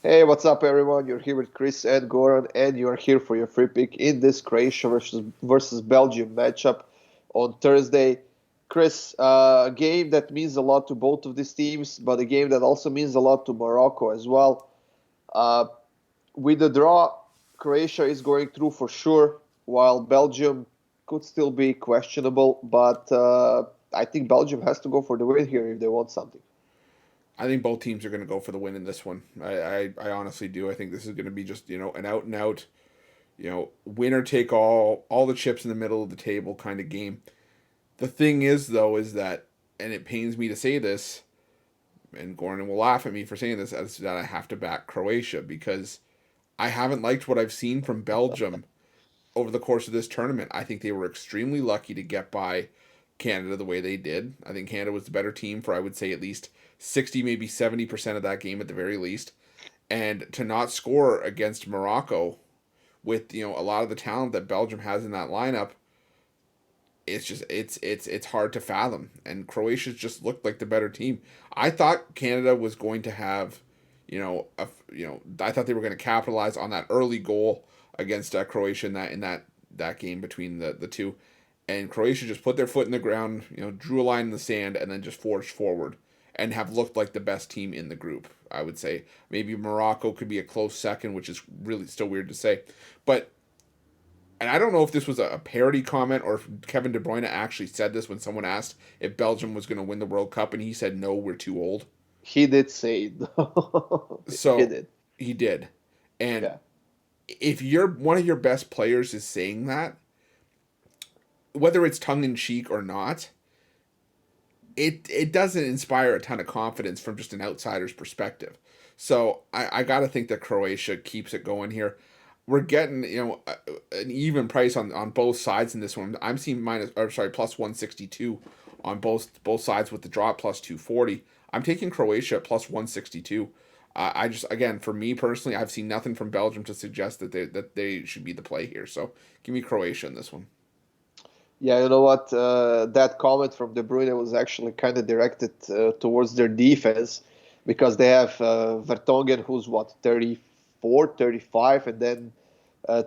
Hey, what's up, everyone? You're here with Chris and Goran, and you're here for your free pick in this Croatia versus Belgium matchup on Thursday. Chris, a game that means a lot to both of these teams, but a game that also means a lot to Morocco as well. Uh, with the draw, Croatia is going through for sure, while Belgium could still be questionable, but I think Belgium has to go for the win here if they want something. I think both teams are going to go for the win in this one. I honestly do. I think this is going to be just an out and out, winner take all the chips in the middle of the table kind of game. The thing is though is that, and it pains me to say this, and Gordon will laugh at me for saying this, is that I have to back Croatia because I haven't liked what I've seen from Belgium over the course of this tournament. I think they were extremely lucky to get by Canada the way they did. I think Canada was the better team for, I would say, at least 60, maybe 70% of that game at the very least. And to not score against Morocco with, a lot of the talent that Belgium has in that lineup, it's hard to fathom. And Croatia's just looked like the better team. I thought Canada was going to have, I thought they were going to capitalize on that early goal against Croatia in that game between the two, and Croatia just put their foot in the ground, drew a line in the sand, and then just forged forward, and have looked like the best team in the group. I would say maybe Morocco could be a close second, which is really still weird to say, but. And I don't know if this was a parody comment or if Kevin De Bruyne actually said this when someone asked if Belgium was going to win the World Cup, and he said, "No, we're too old." He did say it. He So did. he did. And Yeah. if you're one of your best players is saying that, whether it's tongue in cheek or not, it doesn't inspire a ton of confidence from just an outsider's perspective. So I got to think that Croatia keeps it going here. We're getting an even price on both sides in this one. I'm seeing plus 162 on both sides with the draw at plus 240. I'm taking Croatia at plus 162. I just, again, for me personally, I've seen nothing from Belgium to suggest that they should be the play here. So give me Croatia in this one. Yeah, you know what? That comment from De Bruyne was actually kind of directed towards their defense because they have Vertonghen, who's what, 34, 35, and then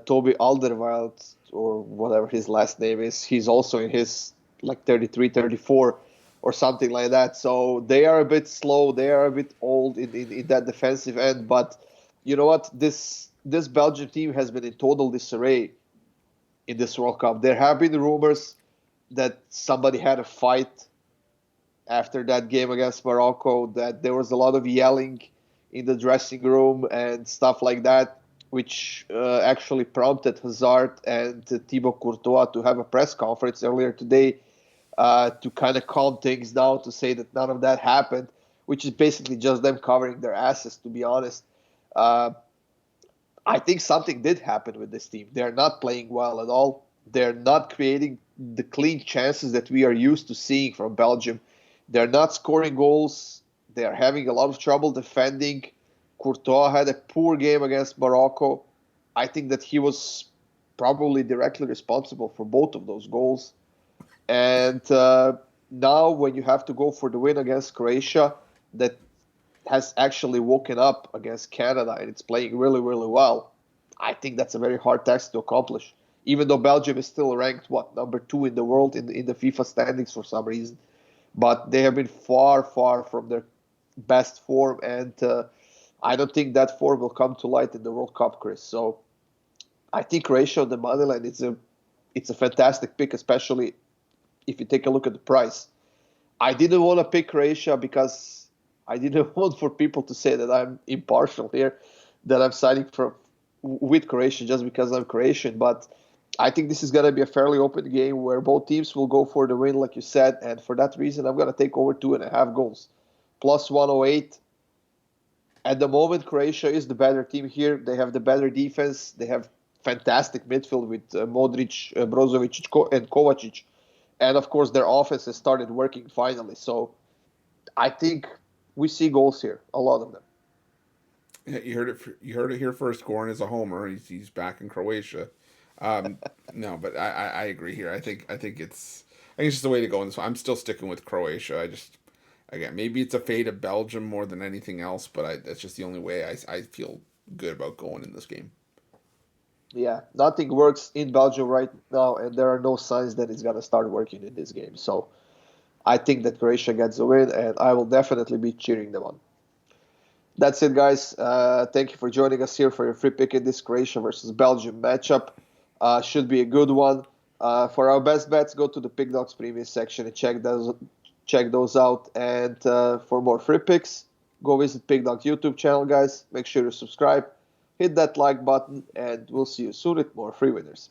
Toby Alderweireld, or whatever his last name is, he's also in his like 33, 34, or something like that. So they are a bit slow, they are a bit old in that defensive end. But you know what? This Belgian team has been in total disarray in this World Cup. There have been rumors that somebody had a fight after that game against Morocco, that there was a lot of yelling in the dressing room and stuff like that, which actually prompted Hazard and Thibaut Courtois to have a press conference earlier today to kind of calm things down, to say that none of that happened, which is basically just them covering their asses, to be honest. Uh, I think something did happen with this team. They're not playing well at all. They're not creating the clean chances that we are used to seeing from Belgium. They're not scoring goals. They're having a lot of trouble defending. Courtois had a poor game against Morocco. I think that he was probably directly responsible for both of those goals. And now, when you have to go for the win against Croatia, that has actually woken up against Canada and it's playing really, really well, I think that's a very hard task to accomplish. Even though Belgium is still ranked, what, number two in the world in the FIFA standings for some reason. But they have been far, far from their best form. And I don't think that form will come to light in the World Cup, Chris. So I think Croatia on the money line it's a fantastic pick, especially if you take a look at the price. I didn't want to pick Croatia because I didn't want for people to say that I'm impartial here, that I'm siding for with Croatia just because I'm Croatian. But I think this is going to be a fairly open game where both teams will go for the win, like you said. And for that reason, I'm going to take over 2.5 goals. Plus 108. At the moment, Croatia is the better team here. They have the better defense. They have fantastic midfield with Modric, Brozovic, and Kovacic. And of course, their offense has started working finally. So I think we see goals here, a lot of them. Yeah, you heard it. You heard it here first. Goran is a homer. He's back in Croatia. Um, no, but I agree here. I think it's just the way to go in this one. I'm still sticking with Croatia. I just Again, maybe it's a fate of Belgium more than anything else, but that's just the only way I feel good about going in this game. Yeah, nothing works in Belgium right now, and there are no signs that it's gonna start working in this game. So I think that Croatia gets the win, and I will definitely be cheering them on. That's it, guys. Thank you for joining us here for your free pick in this Croatia versus Belgium matchup. Should be a good one. For our best bets, go to the Pick Dawgz premium section and check those out. And for more free picks, go visit Pick Dawgz YouTube channel, guys. Make sure to subscribe, hit that like button, and we'll see you soon with more free winners.